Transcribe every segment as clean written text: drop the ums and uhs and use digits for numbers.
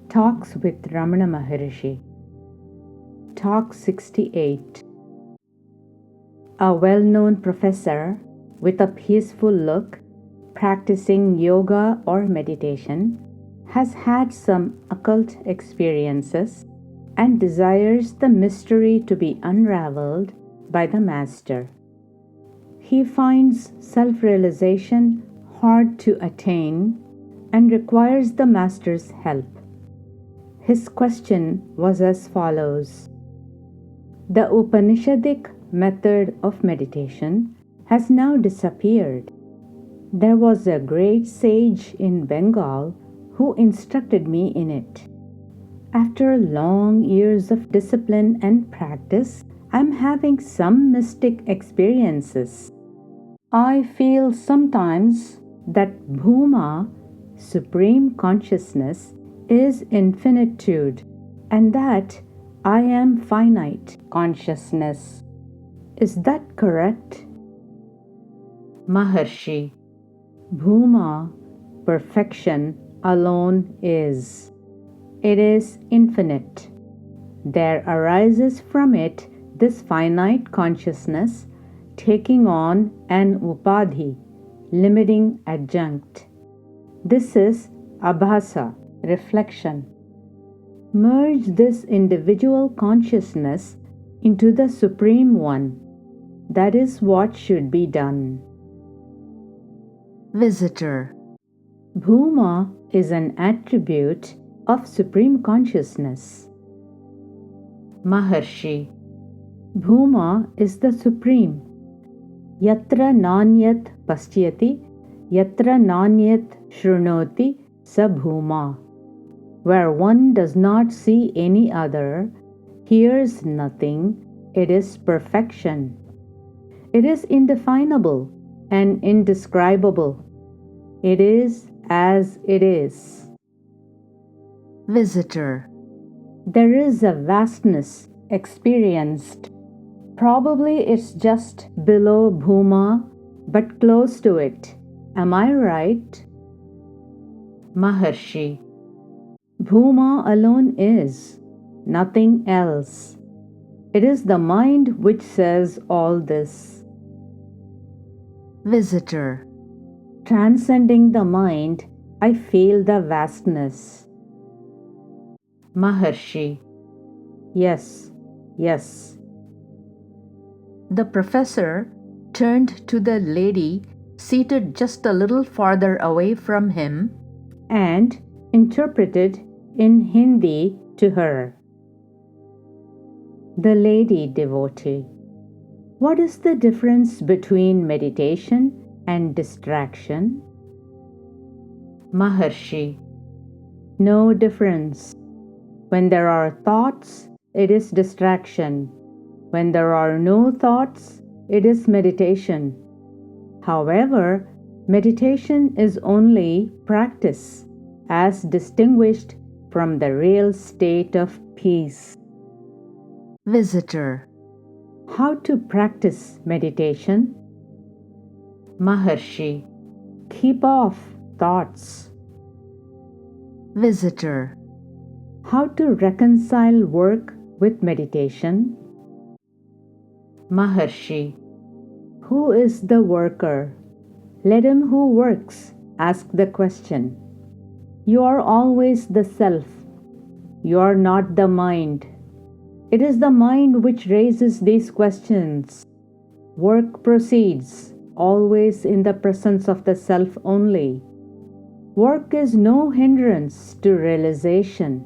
Talks with Ramana Maharshi. Talk 68. A well-known professor with a peaceful look, practicing yoga or meditation, has had some occult experiences and desires the mystery to be unraveled by the master. He finds self-realization hard to attain and requires the master's help. His question was as follows. The Upanishadic method of meditation has now disappeared. There was a great sage in Bengal who instructed me in it. After long years of discipline and practice, I'm having some mystic experiences. I feel sometimes that Bhuma, Supreme Consciousness, is infinitude and that I am finite consciousness. Is that correct? Maharshi, Bhuma, perfection alone is. It is infinite. There arises from it this finite consciousness taking on an upadhi, limiting adjunct. This is abhasa, reflection. Merge this individual consciousness into the Supreme One. That is what should be done. Visitor. Bhuma is an attribute of Supreme Consciousness. Maharshi. Bhuma is the Supreme. Yatra nanyat pasyati, yatra nanyat shrunoti sa Bhuma. Where one does not see any other, hears nothing, it is perfection. It is indefinable and indescribable. It is as it is. Visitor. There is a vastness experienced. Probably it's just below Bhuma, but close to it. Am I right? Maharshi. Bhuma alone is, nothing else. It is the mind which says all this. Visitor. Transcending the mind, I feel the vastness. Maharshi. Yes, yes. The professor turned to the lady seated just a little farther away from him and interpreted in Hindi to her. The lady devotee. What is the difference between meditation and distraction? Maharshi. No difference. When there are thoughts, it is distraction. When there are no thoughts, it is meditation. However, meditation is only practice, as distinguished from the real state of peace. Visitor. How to practice meditation? Maharshi. Keep off thoughts. Visitor. How to reconcile work with meditation? Maharshi. Who is the worker? Let him who works ask the question. You are always the self. You are not the mind. It is the mind which raises these questions. Work proceeds always in the presence of the self only. Work is no hindrance to realization.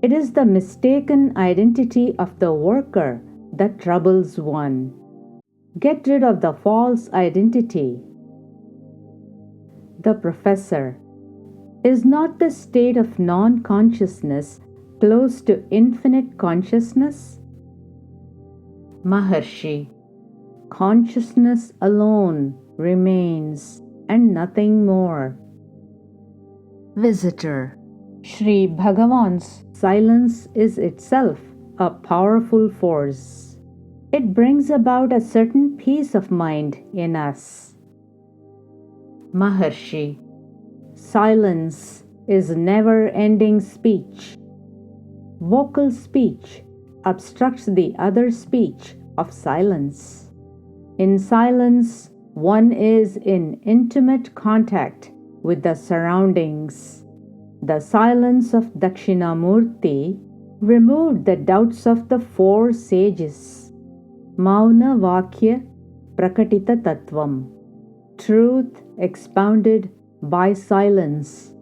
It is the mistaken identity of the worker that troubles one. Get rid of the false identity. The professor. Is not the state of non-consciousness close to infinite consciousness? Maharshi. Consciousness alone remains and nothing more. Visitor. Sri Bhagavan's silence is itself a powerful force. It brings about a certain peace of mind in us. Maharshi. Silence is never-ending speech. Vocal speech obstructs the other speech of silence. In silence, one is in intimate contact with the surroundings. The silence of Dakshinamurti removed the doubts of the four sages. Mauna Vakya Prakatita Tattvam. Truth expounded by silence.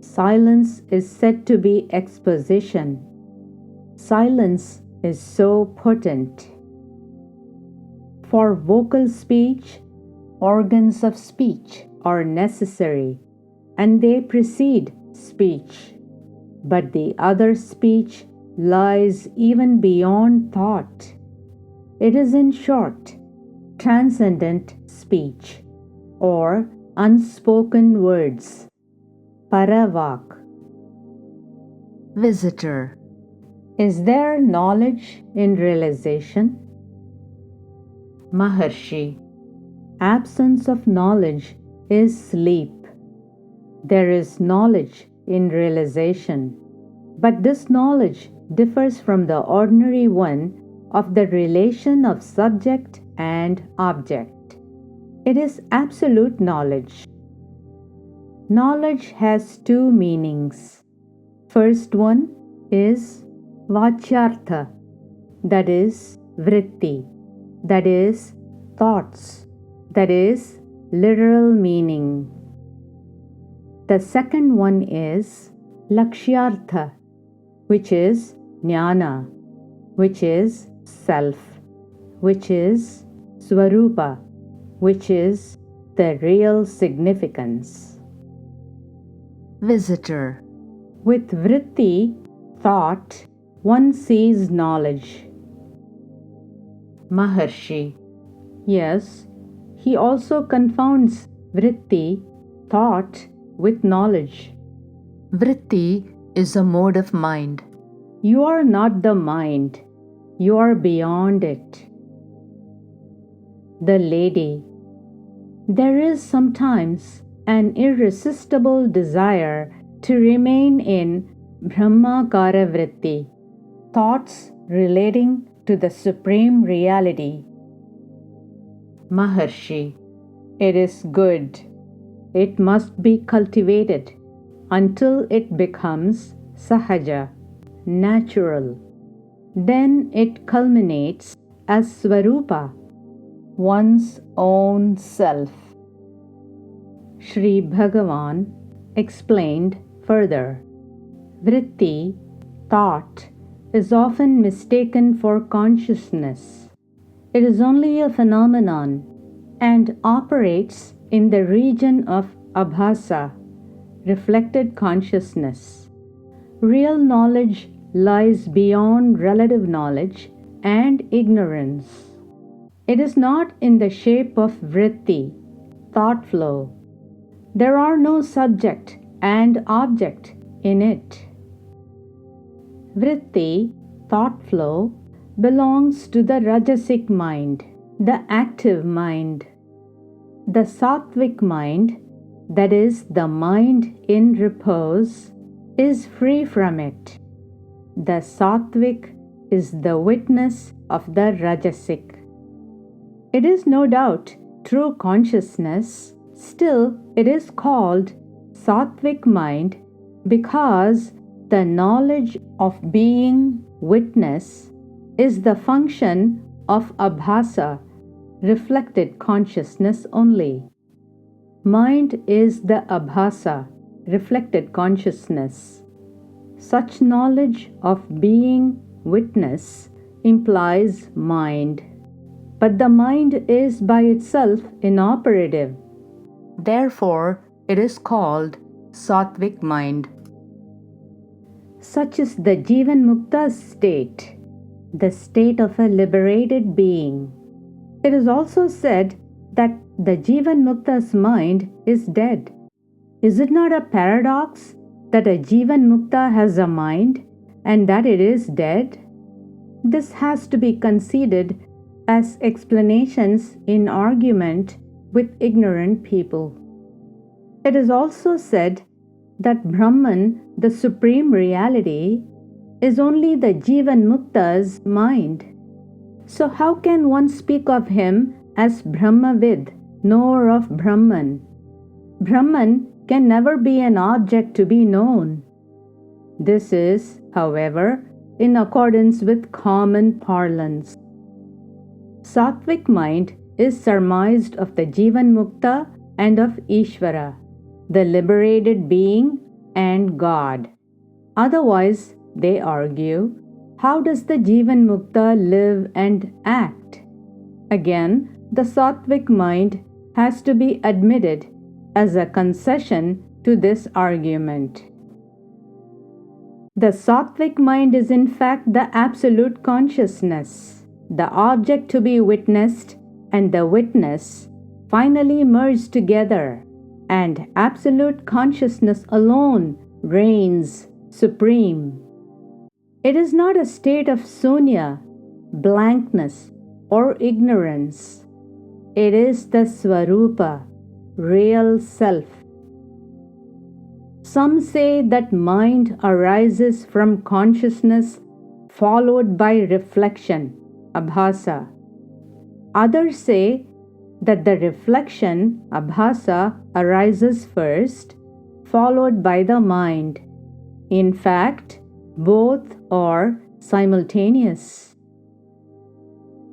Silence is said to be exposition. Silence is so potent. For vocal speech, organs of speech are necessary, and they precede speech. But the other speech lies even beyond thought. It is, in short, transcendent speech, or unspoken words. Paravak. Visitor. Is there knowledge in realization? Maharshi. Absence of knowledge is sleep. There is knowledge in realization, but this knowledge differs from the ordinary one of the relation of subject and object. It is absolute knowledge. Knowledge has two meanings. First one is Vachyartha, that is Vritti, that is thoughts, that is literal meaning. The second one is Lakshyartha, which is Jnana, which is self, which is Swarupa, which is the real significance. Visitor. With Vritti, thought, one sees knowledge. Maharshi. Yes, he also confounds Vritti, thought, with knowledge. Vritti is a mode of mind. You are not the mind. You are beyond it. The lady. There is sometimes an irresistible desire to remain in Brahmakara Vritti, thoughts relating to the Supreme Reality. Maharshi. It is good. It must be cultivated until it becomes sahaja, natural. Then it culminates as Swarupa, one's own self. Sri Bhagavan explained further. Vritti, thought, is often mistaken for consciousness. It is only a phenomenon and operates in the region of abhasa, reflected consciousness. Real knowledge lies beyond relative knowledge and ignorance. It is not in the shape of vritti, thought flow. There are no subject and object in it. Vritti, thought flow, belongs to the rajasic mind, the active mind. The Satvic mind, that is, the mind in repose, is free from it. The Satvic is the witness of the Rajasic. It is no doubt true consciousness, still it is called Satvic mind because the knowledge of being witness is the function of abhasa, reflected consciousness only. Mind is the abhasa, reflected consciousness. Such knowledge of being witness implies mind. But the mind is by itself inoperative. Therefore, it is called Satvic mind. Such is the Jivan Mukta's state, the state of a liberated being. It is also said that the Jivan Mukta's mind is dead. Is it not a paradox that a Jivan Mukta has a mind and that it is dead? This has to be conceded as explanations in argument with ignorant people. It is also said that Brahman, the supreme reality, is only the Jivan Mukta's mind. So how can one speak of him as Brahmavid, knower of Brahman? Brahman can never be an object to be known. This is, however, in accordance with common parlance. Satvic mind is surmised of the Jivan Mukta and of Ishvara, the liberated being and God. Otherwise, they argue, how does the Jivan Mukta live and act? Again, the Satvic mind has to be admitted as a concession to this argument. The Satvic mind is in fact the absolute consciousness, the object to be witnessed and the witness finally merge together, and absolute consciousness alone reigns supreme. It is not a state of sunya, blankness, or ignorance. It is the Swarupa, real self. Some say that mind arises from consciousness followed by reflection, abhasa. Others say that the reflection, abhasa, arises first, followed by the mind. In fact, both are simultaneous.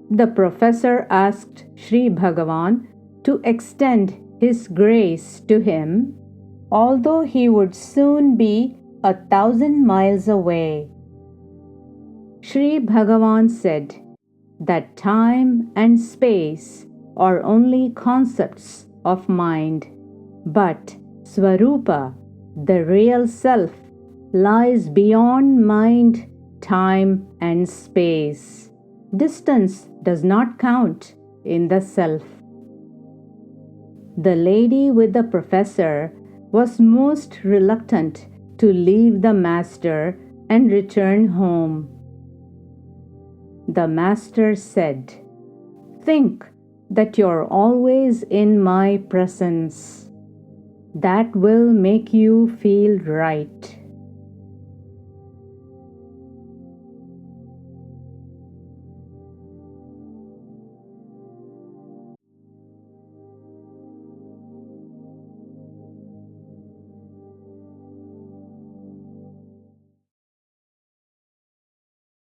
The professor asked Sri Bhagavan to extend his grace to him, although he would soon be 1,000 miles away. Sri Bhagavan said that time and space are only concepts of mind, but Swarupa, the real self, lies beyond mind, time, and space. Distance does not count in the self. The lady with the professor was most reluctant to leave the master and return home. The master said, "Think that you're always in my presence. That will make you feel right."